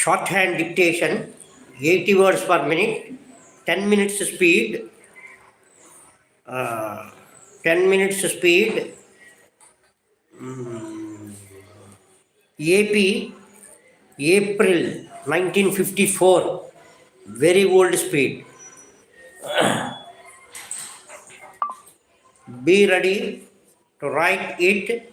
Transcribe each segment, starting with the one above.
Shorthand dictation, 80 words per minute, 10 minutes speed, 10 minutes speed, AP, April 1954, very old speed. Be ready to write it,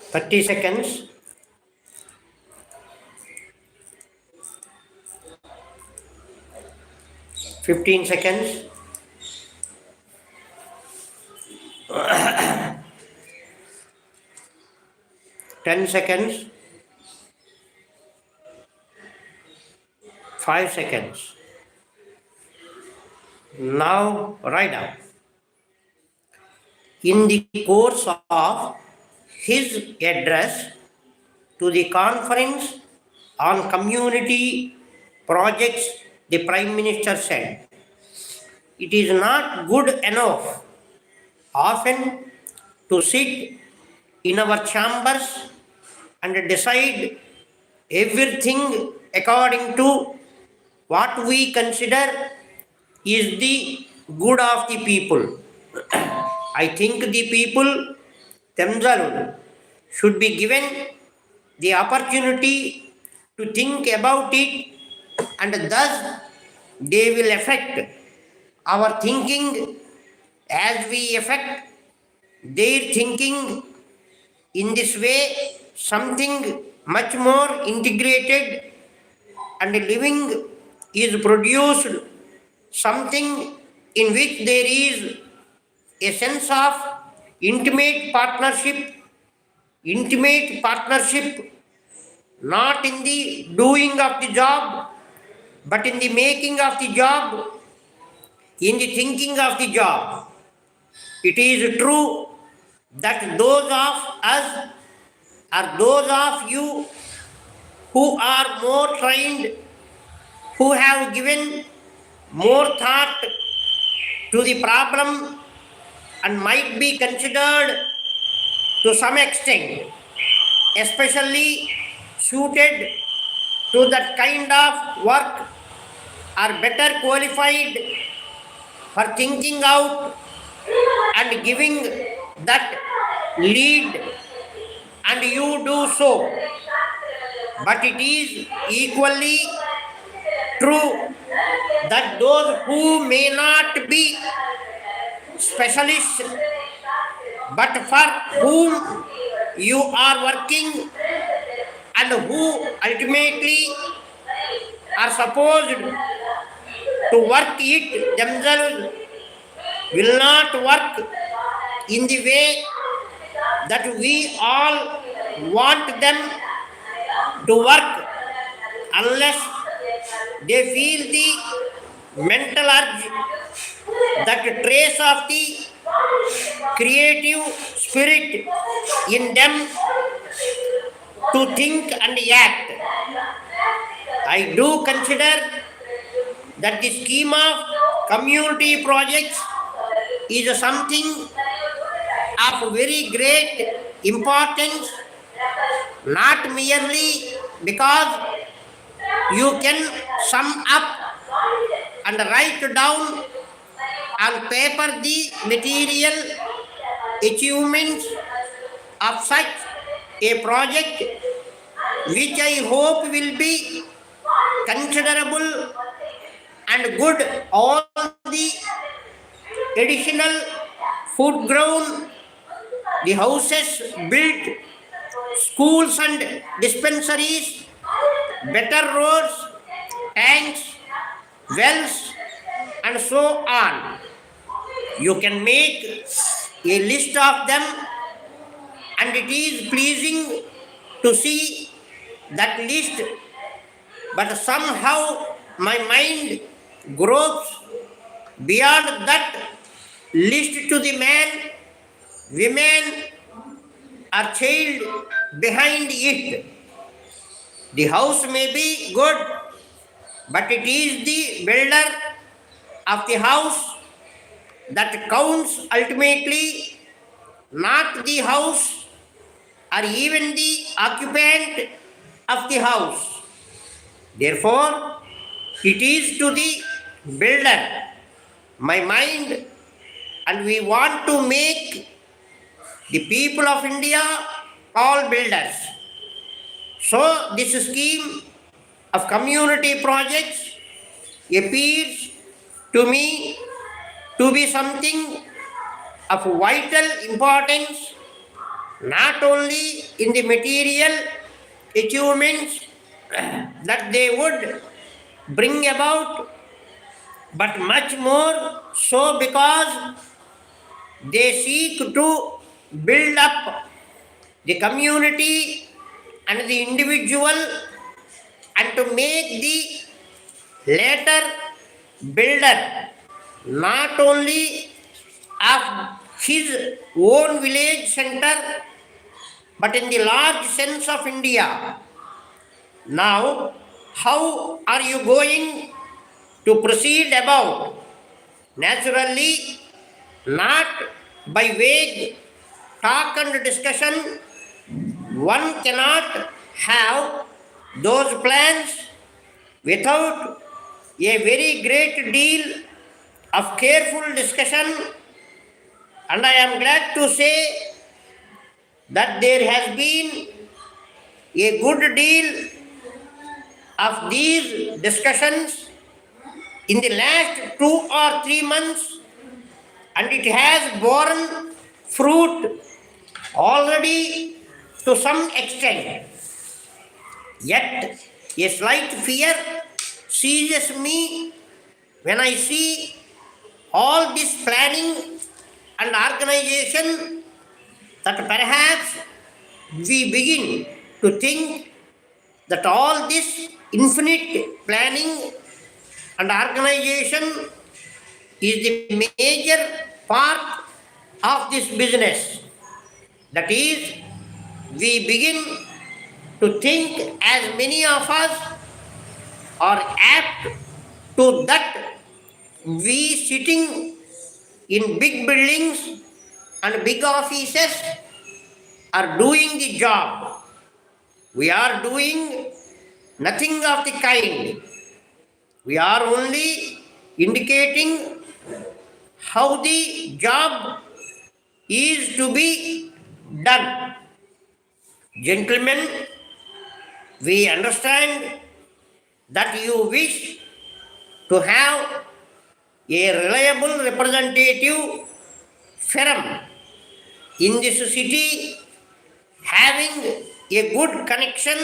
30 seconds. Fifteen seconds. 10 seconds. 5 seconds. Now write down. In the course of his address to the conference on community projects, the Prime Minister said, "It is not good enough often to sit in our chambers and decide everything according to what we consider is the good of the people. I think the people themselves should be given the opportunity to think about it, and thus they will affect our thinking as we affect their thinking. In this way, something much more integrated and living is produced, something in which there is a sense of intimate partnership, not in the doing of the job, but in the making of the job, in the thinking of the job. It is true that those of us or those of you who are more trained, who have given more thought to the problem and might be considered to some extent especially suited to that kind of work, are better qualified for thinking out and giving that lead, and you do so. But it is equally true that those who may not be specialists, but for whom you are working and who ultimately are supposed to work it themselves, will not work in the way that we all want them to work unless they feel the mental urge, that trace of the creative spirit in them to think and act. I do consider that the scheme of community projects is something of very great importance, not merely because you can sum up and write down on paper the material achievements of such a project, which I hope will be considerable and good. All the additional food grown, the houses built, schools and dispensaries, better roads, tanks, wells, and so on. You can make a list of them, and it is pleasing to see that list, but somehow my mind gropes beyond that list to the man, women, or child behind it. The house may be good, but it is the builder of the house that counts ultimately, not the house or even the occupant of the house. Therefore, it is to the builder, my mind, and we want to make the people of India all builders. So, this scheme of community projects appears to me to be something of vital importance, not only in the material achievements that they would bring about, but much more so because they seek to build up the community and the individual, and to make the later builder not only of his own village center, but in the large sense of India. Now, how are you going to proceed about? Naturally, not by vague talk and discussion. One cannot have those plans without a very great deal of careful discussion, and I am glad to say that there has been a good deal of these discussions in the last 2 or 3 months, and it has borne fruit already to some extent. Yet a slight fear seizes me when I see all this planning and organization, that perhaps we begin to think that all this infinite planning and organization is the major part of this business. That is, we begin to think, as many of us are apt to that, we sitting in big buildings and big offices are doing the job. We are doing nothing of the kind. We are only indicating how the job is to be done. Gentlemen, we understand that you wish to have a reliable representative firm in this city, having a good connection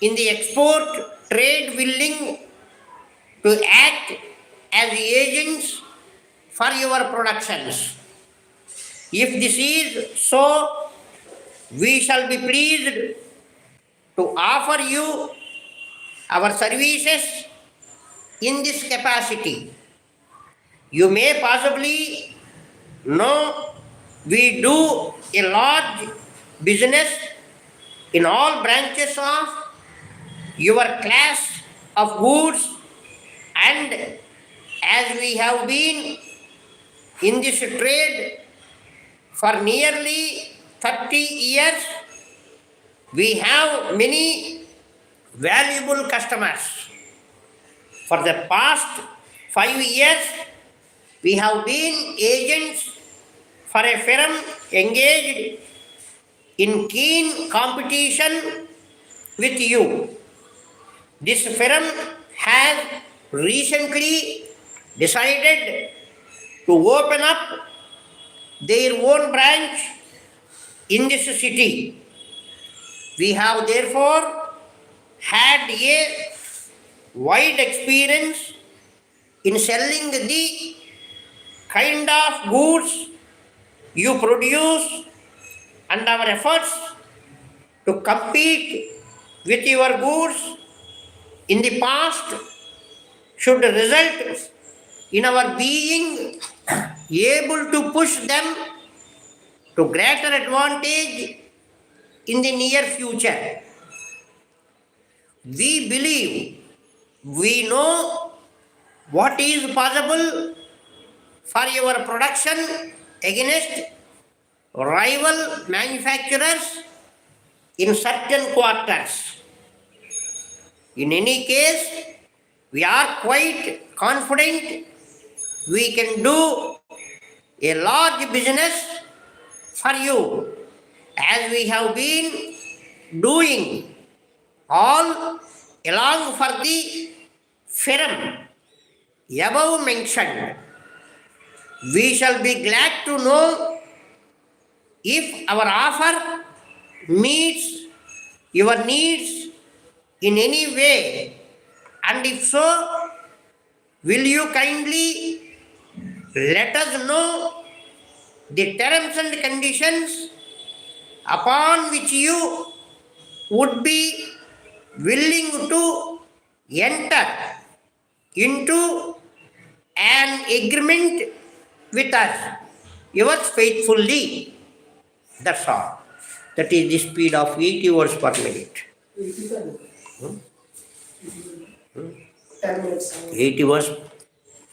in the export trade, willing to act as agents for your productions. If this is so, we shall be pleased to offer you our services in this capacity. You may possibly know we do a large business in all branches of your class of goods, and as we have been in this trade for nearly 30 years, we have many valuable customers. For the past 5 years, we have been agents for a firm engaged in keen competition with you. This firm has recently decided to open up their own branch in this city. We have therefore had a wide experience in selling the kind of goods you produce, and our efforts to compete with your goods in the past should result in our being able to push them to greater advantage in the near future. We believe we know what is possible for your production against rival manufacturers, in certain quarters. In any case, we are quite confident we can do a large business for you, as we have been doing all along for the firm above mentioned. We shall be glad to know if our offer meets your needs in any way, and if so, will you kindly let us know the terms and conditions upon which you would be willing to enter into an agreement with us. Yours faithfully. That's all. That is the speed of 80 words per minute. 80 words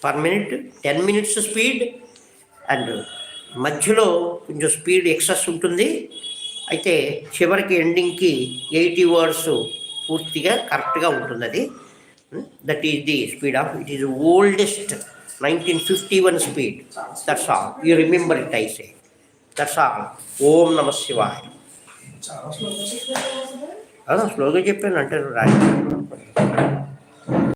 per minute, 10 minutes speed, and మధ్యలో కొంచెం speed excess ఉంటుంది. అయితే చివరికి ఎండింగ్కి 80 words పూర్తిగా కరెక్ట్గా ఉంటుంది. అది that is the speed of it is oldest 1951 speed. That's all. You remember it, I say. That's all. Om Namah Shivaya. స్లోగా చెప్పాను అంటే రాయి.